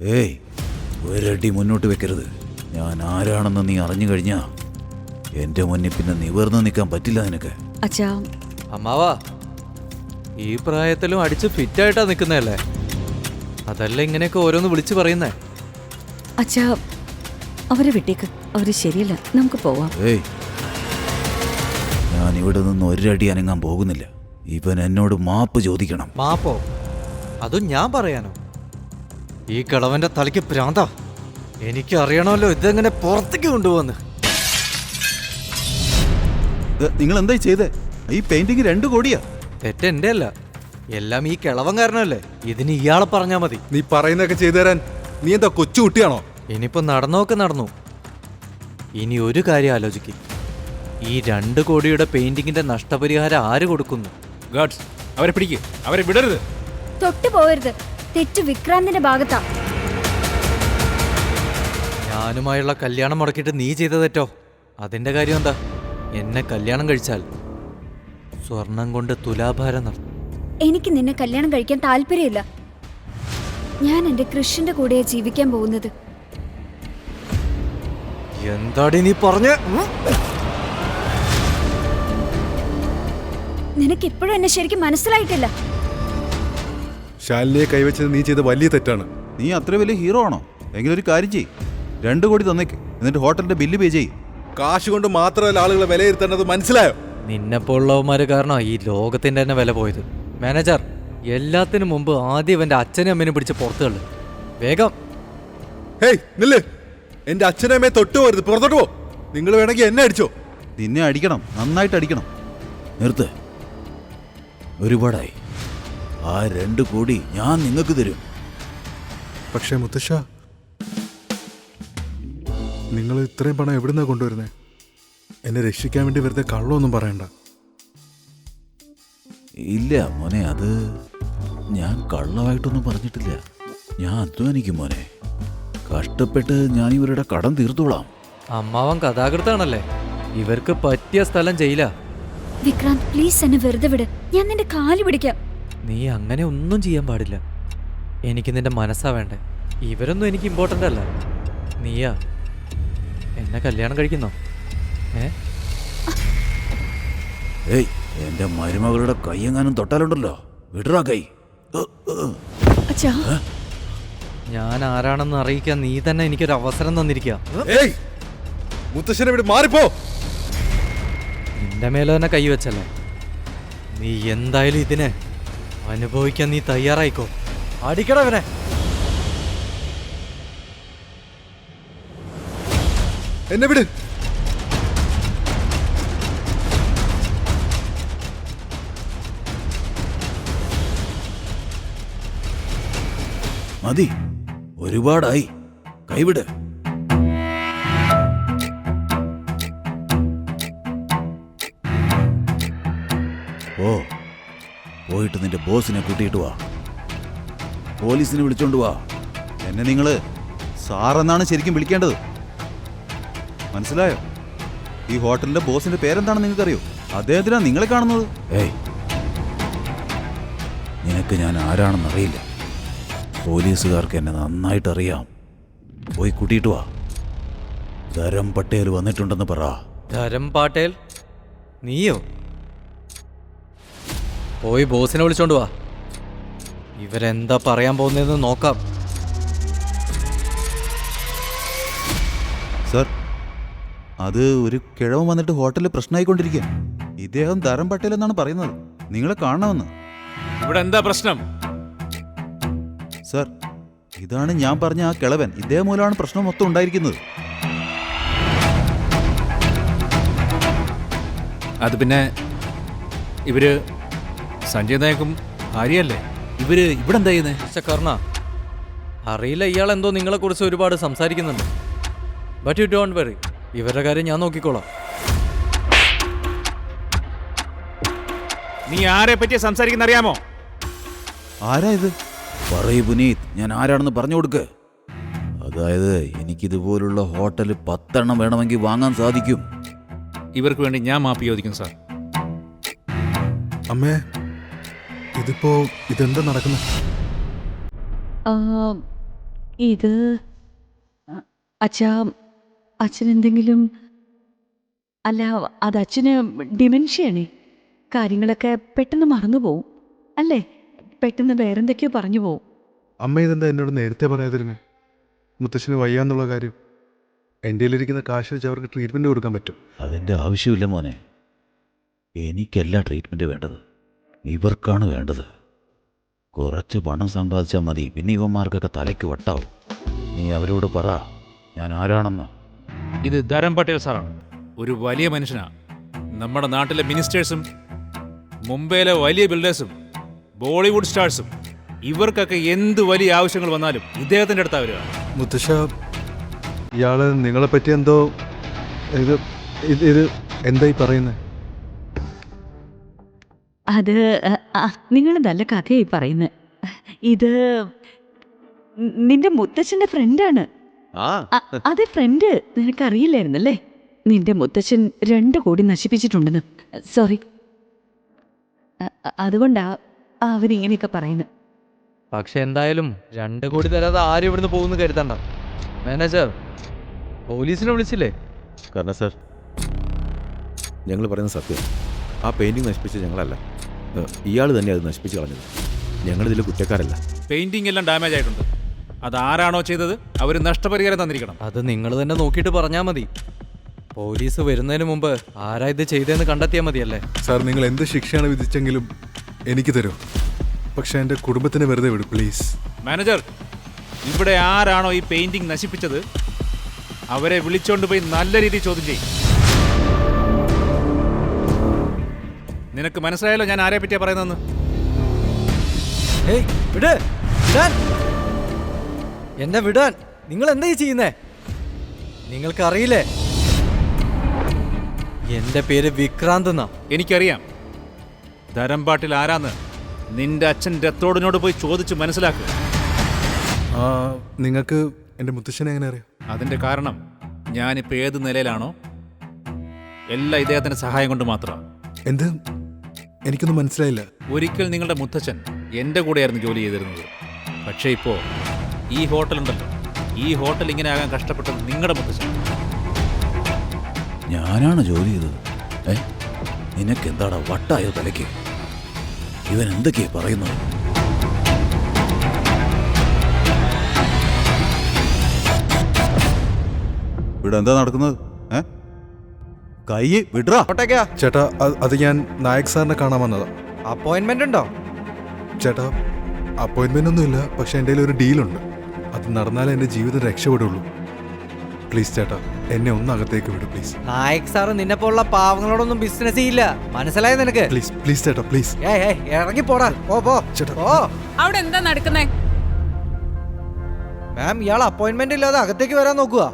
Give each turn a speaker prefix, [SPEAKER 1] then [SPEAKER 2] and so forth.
[SPEAKER 1] ഏയ്, ഒരടി മുന്നോട്ട് വെക്കരുത്. ഞാൻ ആരാണെന്ന് നീ അറിഞ്ഞു കഴിഞ്ഞാ എന്റെ മുന്നിൽ പിന്നെ നിവർന്നു നിൽക്കാൻ പറ്റില്ല നിനക്ക്.
[SPEAKER 2] അച്ഛാ,
[SPEAKER 3] അമ്മാവാ, ഈ പ്രായത്തിലും അടിച്ച് ഫിറ്റായിട്ടാ നിൽക്കുന്നതല്ലേ? അതല്ല ഇങ്ങനെയൊക്കെ ഓരോന്ന് വിളിച്ചു പറയുന്നേ.
[SPEAKER 2] അച്ഛാ, അവരെ വിട്ടേക്ക്. അവര് ശരിയല്ല, നമുക്ക് പോവാം.
[SPEAKER 1] ഏയ്, ഞാൻ ഇവിടെ നിന്ന് ഒരടി അനങ്ങാൻ പോകുന്നില്ല. ഇവൻ എന്നോട് മാപ്പ് ചോദിക്കണം.
[SPEAKER 3] മാപ്പോ? അതും ഞാൻ പറയാനോ? ഈ കിളവന്റെ തലയ്ക്ക് പ്രാന്താ. എനിക്ക് അറിയണമല്ലോ ഇതെങ്ങനെ പുറത്തേക്ക് കൊണ്ടുപോകുന്നു.
[SPEAKER 1] നിങ്ങൾ എന്തായി ചെയ്തേ? ഈ പെയിന്റിങ് 2 കോടിയാ.
[SPEAKER 3] തെറ്റെന്റെ അല്ല, എല്ലാം ഈ കിളവൻ കാരണമല്ലേ. ഇതിന് ഇയാളെ പറഞ്ഞാ മതി.
[SPEAKER 4] നീ പറയുന്നതൊക്കെ ചെയ്തു തരാൻ നീ എന്താ കൊച്ചു കുട്ടിയാണോ?
[SPEAKER 3] ഇനിയിപ്പോ നടന്നൊക്കെ നടന്നു. ഇനി ഒരു കാര്യം ആലോചിക്കും. ഈ 2 കോടിയുടെ പെയിന്റിങ്ങിന്റെ നഷ്ടപരിഹാരം ആര് കൊടുക്കുന്നു?
[SPEAKER 5] ഗാഡ്സ്, അവരെ പിടിക്ക്, അവരെ വിടരുത്.
[SPEAKER 6] തൊട്ടു പോകരുത്. തെറ്റ് വിക്രാന്തിന്റെ ഭാഗത്താ.
[SPEAKER 3] ഞാനുമായുള്ള കല്യാണം മുടക്കിയിട്ട് നീ ചെയ്ത തെറ്റോ? അതിന്റെ കാര്യം എന്താ? എന്നെ കല്യാണം കഴിച്ചാൽ സ്വർണം കൊണ്ട് തുലാഭാരം നടത്തും.
[SPEAKER 6] എനിക്ക് നിന്നെ കല്യാണം കഴിക്കാൻ താല്പര്യമില്ല. ഞാൻ എന്റെ കൃഷിന്റെ കൂടെയാ ജീവിക്കാൻ പോകുന്നത്.
[SPEAKER 3] എന്താടി നീ പറഞ്ഞ?
[SPEAKER 6] നിനക്ക് ഇപ്പോഴും എന്നെ ശരിക്കും മനസ്സിലായിട്ടില്ല.
[SPEAKER 4] ശാലിനിയെ കൈവച്ചത് നീ ചെയ്ത വലിയ തെറ്റാണ്.
[SPEAKER 1] നീ അത്ര വലിയ ഹീറോ ആണോ? എങ്കിലും ഒരു കാര്യം ചെയ്യ്, 2 കോടി തന്നേക്ക്. എന്നിട്ട് ഹോട്ടലിന്റെ ബില്ല് പേ ചെയ്യ്.
[SPEAKER 4] കാശ് കൊണ്ട് മാത്രമല്ല ആളുകളെ വിലയിരുത്തേണ്ടത്, മനസ്സിലായോ?
[SPEAKER 3] നിന്നെപ്പോലുള്ളവന്മാര് കാരണം ഈ ലോകത്തിന്റെ തന്നെ വില പോയത്. മാനേജർ, എല്ലാത്തിനും മുമ്പ് ആദ്യം ഇവന്റെ അച്ഛനും അമ്മേനും പിടിച്ച് പുറത്തു തള്ളു. വേഗം.
[SPEAKER 4] ഹേയ് നില്ല്, എന്റെ അച്ഛനെ അമ്മയെ തൊട്ട് പോരുത്, പുറത്തോട്ട് പോ. നിങ്ങൾ വേണമെങ്കിൽ എന്നെ അടിച്ചോ.
[SPEAKER 1] നിന്നെ അടിക്കണം, നന്നായിട്ട് അടിക്കണം. നിർത്ത്, ഒരുപാടായി. ആ 2 കോടി ഞാൻ നിങ്ങൾക്ക് തരും.
[SPEAKER 4] പക്ഷേ മുത്തശ്ശ, നിങ്ങൾ ഇത്രയും പണം എവിടുന്നാ കൊണ്ടുവരുന്നേ? എന്നെ രക്ഷിക്കാൻ വേണ്ടി വെറുതെ കള്ളമൊന്നും പറയണ്ട.
[SPEAKER 1] ഇല്ല മോനെ, അത് ഞാൻ കള്ളമായിട്ടൊന്നും പറഞ്ഞിട്ടില്ല. ഞാൻ അധ്വാനിക്കും മോനെ. കഷ്ടപ്പെട്ട് ഞാൻ ഇവരുടെ കടം തീർത്തോളാം.
[SPEAKER 3] അമ്മാവൻ കഥാകൃത്താണല്ലേ? ഇവർക്ക് പറ്റിയ സ്ഥലം ജയിലാ.
[SPEAKER 6] വിക്രാന്ത്, പ്ലീസ് എന്നെ വെറുതെ വിട്. ഞാൻ നിന്റെ കാല് പിടിക്കാം.
[SPEAKER 3] നീ അങ്ങനെ ഒന്നും ചെയ്യാൻ പാടില്ല. എനിക്ക് നിന്റെ മനസ്സാ വേണ്ടേ. ഇവരൊന്നും എനിക്ക് ഇമ്പോർട്ടൻ്റ് അല്ല. നീയാ. എന്നെ കല്യാണം കഴിക്കുന്നോ?
[SPEAKER 1] ഏയ്, എന്റെ മരുമകളുടെ കൈയെങ്ങാനും തൊട്ടാലുണ്ടല്ലോ, വിടറാ കൈ.
[SPEAKER 2] അച്ഛാ,
[SPEAKER 3] ഞാൻ ആരാണെന്ന് അറിയിക്കാൻ നീ തന്നെ എനിക്കൊരു അവസരം തന്നിരിക്കുക.
[SPEAKER 4] ഏയ് മുത്തശ്ശനെ ഇവിടെ മാറിപ്പോ.
[SPEAKER 3] നിന്റെ മേലെ തന്നെ കൈവച്ചല്ലേ. നീ എന്തായാലും ഇതിനെ അനുഭവിക്കാൻ നീ തയ്യാറായിക്കോ. അടിക്കടവനെ.
[SPEAKER 4] എന്നെ വിട്.
[SPEAKER 1] മതി, ഒരുപാടായി. കൈവിട്. പോയിട്ട് നിന്റെ ബോസിനെ കൂട്ടിയിട്ട് വാ. പോലീസിനെ വിളിച്ചോണ്ട് വാ. എന്നെ നിങ്ങള് സാറെന്നാണ് ശരിക്കും വിളിക്കേണ്ടത്, മനസ്സിലായോ? ഈ ഹോട്ടലിന്റെ ബോസിന്റെ പേരെന്താണെന്ന് നിങ്ങൾക്കറിയോ? അദ്ദേഹത്തിനാണ് നിങ്ങളെ കാണുന്നത്. ഏയ്, നിനക്ക് ഞാൻ ആരാണെന്നറിയില്ല. പോലീസുകാർക്ക് എന്നെ നന്നായിട്ട് അറിയാം. പോയി കൂട്ടിയിട്ട് വാ. ധരം പട്ടേൽ വന്നിട്ടുണ്ടെന്ന് പറ.
[SPEAKER 3] ധരം പാട്ടേൽ? നീയോ? പോയി ബോസിനെ വിളിച്ചോണ്ട് വാ. ഇവരെന്താ പറയാൻ പോകുന്നതെന്ന് നോക്കാം.
[SPEAKER 1] സർ, അത് ഒരു കിഴവൻ വന്നിട്ട് ഹോട്ടലിൽ പ്രശ്നമായിക്കൊണ്ടിരിക്കുക. ഇദ്ദേഹം ധരം പട്ടേൽ എന്നാണ് പറയുന്നത്. നിങ്ങളെ കാണണമെന്ന്.
[SPEAKER 5] ഇവിടെ എന്താ പ്രശ്നം?
[SPEAKER 1] സർ, ഇതാണ് ഞാൻ പറഞ്ഞ ആ കിളവൻ. ഇദ്ദേഹം മൂലമാണ് പ്രശ്നം മൊത്തം ഉണ്ടായിരിക്കുന്നത്.
[SPEAKER 5] അത് പിന്നെ ഇവര് സഞ്ജയ് നായക്കും ഭാര്യയല്ലേ? ഇവര് ഇവിടെ എന്താ ചെയ്യുന്നത്?
[SPEAKER 3] കർണ, അറിയില്ല. ഇയാൾ എന്തോ നിങ്ങളെക്കുറിച്ച് ഒരുപാട് സംസാരിക്കുന്നുണ്ട്. ബട്ട് യു ഡോണ്ട് വെറി, ഇവരുടെ കാര്യം ഞാൻ നോക്കിക്കോളാം.
[SPEAKER 5] നീ ആരെ പറ്റിയാ സംസാരിക്കുന്ന അറിയാമോ?
[SPEAKER 1] ആരാ ഇത്? പറയൂ പുനീത്, ഞാൻ ആരാണെന്ന് പറഞ്ഞു കൊടുക്ക്. അതായത് എനിക്കിതുപോലുള്ള ഹോട്ടൽ 10 എണ്ണം വേണമെങ്കിൽ വാങ്ങാൻ സാധിക്കും.
[SPEAKER 5] ഇവർക്ക് വേണ്ടി ഞാൻ മാപ്പ് ചോദിക്കും സാർ.
[SPEAKER 4] അമ്മേ, ഇതെന്താ നടക്കുന്നത്?
[SPEAKER 2] ഇത് അച്ഛാ അച്ഛനെന്തെങ്കിലും അല്ല അത് അച്ഛന് ഡിമെൻഷ്യയാണേ. കാര്യങ്ങളൊക്കെ പെട്ടെന്ന് മറന്നു പോവും അല്ലേ? പെട്ടെന്ന് വേറെന്തൊക്കെയോ പറഞ്ഞു പോവും.
[SPEAKER 4] അമ്മ ഇതെന്താ എന്നോട് നേരത്തെ പറയാതിരുന്നേ? മുത്തശ്ശന് വയ്യാന്നുള്ള കാര്യം. എൻ്റെ കയ്യിലിരിക്കുന്ന കാശ് വെച്ച് അവർക്ക് ട്രീറ്റ്മെൻറ്റ് കൊടുക്കാൻ പറ്റും.
[SPEAKER 1] അതിൻ്റെ ആവശ്യമില്ല മോനെ. എനിക്കല്ല ട്രീറ്റ്മെൻറ്റ് വേണ്ടത്, ഇവർക്കാണ് വേണ്ടത്. കുറച്ച് പണം സമ്പാദിച്ചാൽ മതി, പിന്നെ ഇവന്മാർക്കൊക്കെ തലയ്ക്ക് വട്ടാവും. നീ അവരോട് പറ ഞാൻ ആരാണെന്ന്.
[SPEAKER 5] ഇത് ധരം പട്ടേൽ സാറാണ്. ഒരു വലിയ മനുഷ്യനാണ്. നമ്മുടെ നാട്ടിലെ മിനിസ്റ്റേഴ്സും മുംബൈയിലെ വലിയ ബിൽഡേഴ്സും ബോളിവുഡ് സ്റ്റാർസും ഇവർക്കൊക്കെ എന്ത് വലിയ ആവശ്യങ്ങൾ വന്നാലും ഇദ്ദേഹത്തിൻ്റെ അടുത്താണ് വരിക.
[SPEAKER 4] മുത്തശ്ശ, ഇയാള് നിങ്ങളെപ്പറ്റി എന്തോ ഇത് ഇത് ഇത് എന്തായി പറയുന്നത്?
[SPEAKER 2] അത് നിങ്ങൾ നല്ല കഥയായി പറയുന്നത്. ഇത് നിന്റെ മുത്തച്ഛൻ്റെ ഫ്രണ്ടാണ്. അതെ, ഫ്രണ്ട്. നിനക്കറിയില്ലായിരുന്നല്ലേ? നിന്റെ മുത്തച്ഛൻ 2 കോടി നശിപ്പിച്ചിട്ടുണ്ടെന്ന്. സോറി, അതുകൊണ്ടാ അവരിങ്ങനെയൊക്കെ പറയുന്നത്.
[SPEAKER 3] പക്ഷെ എന്തായാലും 2 കോടി തരാതെ ആരും ഇവിടുന്ന് പോകുന്നു കരുതണ്ട. മാനേജർ, പോലീസിനെ വിളിച്ചില്ലേ?
[SPEAKER 7] കാരണം സാർ, ഞങ്ങൾ പറയുന്ന സത്യം. ആ പെയിൻറ്റിങ് നശിപ്പിച്ചത് ഞങ്ങളല്ല, ഇയാൾ തന്നെ അത് നശിപ്പിച്ച് കളഞ്ഞത്. ഞങ്ങളിതിൽ കുറ്റക്കാരല്ല.
[SPEAKER 5] പെയിന്റിംഗ് എല്ലാം ഡാമേജ് ആയിട്ടുണ്ട്. അത് ആരാണോ ചെയ്തത് അവർ നഷ്ടപരിഹാരം തന്നിരിക്കണം.
[SPEAKER 3] അത് നിങ്ങൾ തന്നെ നോക്കിയിട്ട് പറഞ്ഞാൽ മതി. പോലീസ് വരുന്നതിന് മുമ്പ് ആരാ ഇത് ചെയ്തതെന്ന് കണ്ടെത്തിയാൽ മതിയല്ലേ?
[SPEAKER 4] സാർ, നിങ്ങൾ എന്ത് ശിക്ഷയാണ് വിധിച്ചെങ്കിലും എനിക്ക് തരൂ. പക്ഷെ എൻ്റെ കുടുംബത്തിന് വെറുതെ വിടും പ്ലീസ്.
[SPEAKER 5] മാനേജർ, ഇവിടെ ആരാണോ ഈ പെയിന്റിംഗ് നശിപ്പിച്ചത് അവരെ വിളിച്ചോണ്ട് പോയി നല്ല രീതിയിൽ ചോദ്യം ചെയ്യും. നിനക്ക് മനസ്സിലായല്ലോ ഞാൻ ആരെ പറ്റിയാ പറയുന്നതെന്ന്.
[SPEAKER 3] ഏയ് വിട്, വിടാൻ, എന്നെ വിടാൻ. നിങ്ങൾ എന്താ ഈ ചെയ്യുന്നേ? നിങ്ങൾക്കറിയില്ലേ എന്റെ പേര് വിക്രാന്ത് എന്നാ?
[SPEAKER 5] എനിക്കറിയാം ധരംപാട്ടിൽ ആരാന്ന്. നിന്റെ അച്ഛൻ രത്തോടിനോട് പോയി ചോദിച്ച് മനസ്സിലാക്കുക.
[SPEAKER 4] നിങ്ങൾക്ക് എൻ്റെ മുത്തശ്ശനെ എങ്ങനെ അറിയാം?
[SPEAKER 5] അതിന്റെ കാരണം ഞാനിപ്പോൾ ഏത് നിലയിലാണോ എല്ലാം ഇദ്ദേഹത്തിന്റെ സഹായം കൊണ്ട് മാത്രമാണ്.
[SPEAKER 4] എന്ത്? എനിക്കൊന്നും മനസ്സിലായില്ല.
[SPEAKER 5] ഒരിക്കൽ നിങ്ങളുടെ മുത്തച്ഛൻ എൻ്റെ കൂടെയായിരുന്നു ജോലി ചെയ്തിരുന്നത്. പക്ഷേ ഇപ്പോൾ ഈ ഹോട്ടലുണ്ടല്ലോ, ഈ ഹോട്ടൽ ഇങ്ങനെ ആകാൻ കഷ്ടപ്പെട്ടത് നിങ്ങളുടെ മുത്തച്ഛൻ.
[SPEAKER 1] ഞാനാണ് ജോലി ചെയ്തത്? നിനക്കെന്താടാ വട്ടായോ തലയ്ക്ക്? ഇവൻ എന്തൊക്കെയാ പറയുന്നത്? ഇവിടെ എന്താ നടക്കുന്നത്? കൈ വിട്രാ.
[SPEAKER 4] ചേട്ടാ, അത് ഞാൻ നായക് സാറിനെ കാണാൻ വന്നതാ.
[SPEAKER 3] അപ്പോയിന്റ്മെന്റ് ഉണ്ടോ?
[SPEAKER 4] ചേട്ടാ, അപ്പോയിൻമെൻ്റ് ഒന്നുമില്ല, പക്ഷെ എൻ്റെ കയ്യിൽ ഒരു ഡീലുണ്ട്. അത് നടന്നാലേ എൻ്റെ ജീവിതം രക്ഷപ്പെടുള്ളൂ. പ്ലീസ് ചേട്ടാ, എന്നെ ഒന്ന് അകത്തേക്ക് വിടും പ്ലീസ്.
[SPEAKER 3] നായക് സാറ് നിന്നെ പോലുള്ള പാവങ്ങളോടൊന്നും ബിസിനസ് ചെയ്യില്ല, മനസ്സിലായോ നിനക്ക്?
[SPEAKER 4] പ്ലീസ് പ്ലീസ് ചേട്ടാ, പ്ലീസ്.
[SPEAKER 3] ഇറങ്ങി പോടാ, പോ
[SPEAKER 4] ചേട്ടാ.
[SPEAKER 3] പോ.
[SPEAKER 8] അവിടെ എന്താ നടക്കുന്നേ?
[SPEAKER 3] മാം, ഇയാൾ അപ്പോയിന്റ്മെന്റ് ഇല്ലാതെ അകത്തേക്ക് വരാൻ നോക്കുക.